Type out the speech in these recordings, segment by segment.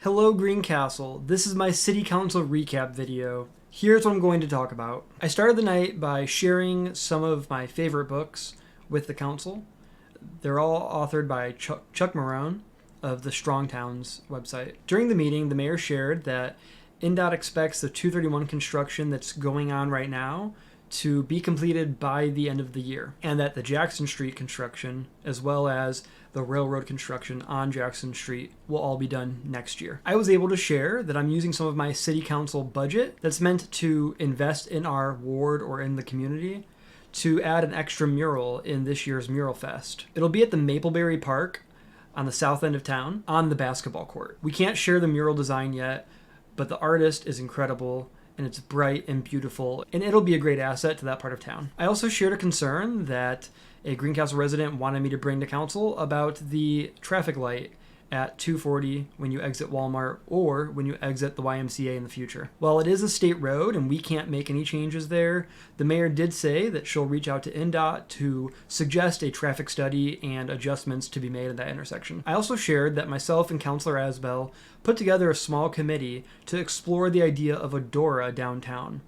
Hello Greencastle, this is my City Council recap video. Here's what I'm going to talk about. I started the night by sharing some of my favorite books with the council. They're all authored by Chuck Marone of the Strong Towns website. During the meeting, the mayor shared that INDOT expects the 231 construction that's going on right now to be completed by the end of the year, and that the Jackson Street construction, as well as the railroad construction on Jackson Street, will all be done next year. I was able to share that I'm using some of my city council budget that's meant to invest in our ward or in the community to add an extra mural in this year's Mural Fest. It'll be at the Mapleberry Park on the south end of town on the basketball court. We can't share the mural design yet, but the artist is incredible and it's bright and beautiful, and it'll be a great asset to that part of town. I also shared a concern that a Greencastle resident wanted me to bring to council about the traffic light at 240 when you exit Walmart or when you exit the YMCA in the future. While it is a state road and we can't make any changes there, the mayor did say that she'll reach out to INDOT to suggest a traffic study and adjustments to be made at that intersection. I also shared that myself and Councilor Asbell put together a small committee to explore the idea of a DORA downtown.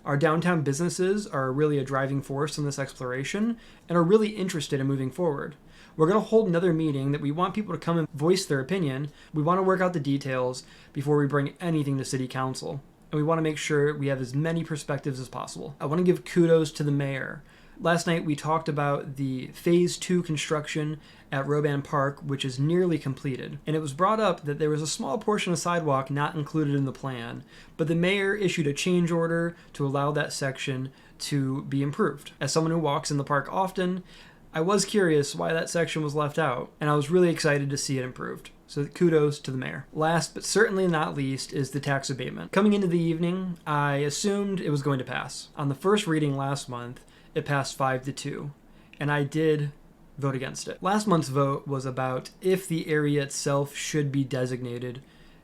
Our downtown businesses are really a driving force in this exploration and are really interested in moving forward. We're going to hold another meeting that we want people to come and voice their opinion. We want to work out the details before we bring anything to City Council. And we want to make sure we have as many perspectives as possible. I want to give kudos to the mayor. Last night we talked about the Phase 2 construction at Robe Ann Park, which is nearly completed. And it was brought up that there was a small portion of sidewalk not included in the plan, but the mayor issued a change order to allow that section to be improved. As someone who walks in the park often, I was curious why that section was left out, and I was really excited to see it improved. So kudos to the mayor. Last but certainly not least is the tax abatement. Coming into the evening, I assumed it was going to pass. On the first reading last month, it passed 5-2, and I did vote against it. Last month's vote was about if the area itself should be designated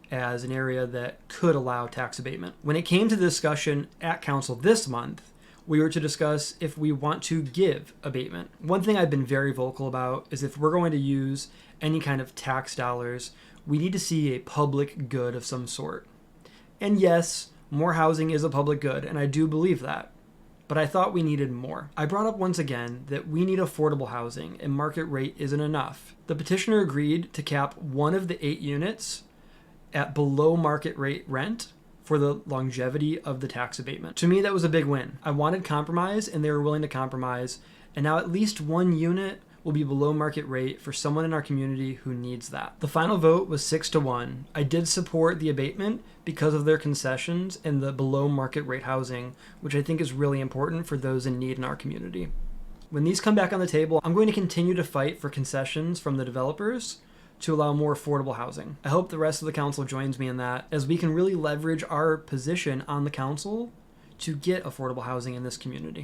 as an area that could allow tax abatement. When it came to the discussion at council this month, we were to discuss if we want to give abatement. One thing I've been very vocal about is if we're going to use any kind of tax dollars, we need to see a public good of some sort. And yes, more housing is a public good, and I do believe that. But I thought we needed more. I brought up once again that we need affordable housing, and market rate isn't enough. The petitioner agreed to cap one of the 8 units at below market rate rent for the longevity of the tax abatement. To me, that was a big win. I wanted compromise, and they were willing to compromise, and now at least one unit will be below market rate for someone in our community who needs that. The final vote was 6-1. I did support the abatement because of their concessions and the below market rate housing, which I think is really important for those in need in our community. When these come back on the table, I'm going to continue to fight for concessions from the developers to allow more affordable housing. I hope the rest of the council joins me in that, as we can really leverage our position on the council to get affordable housing in this community.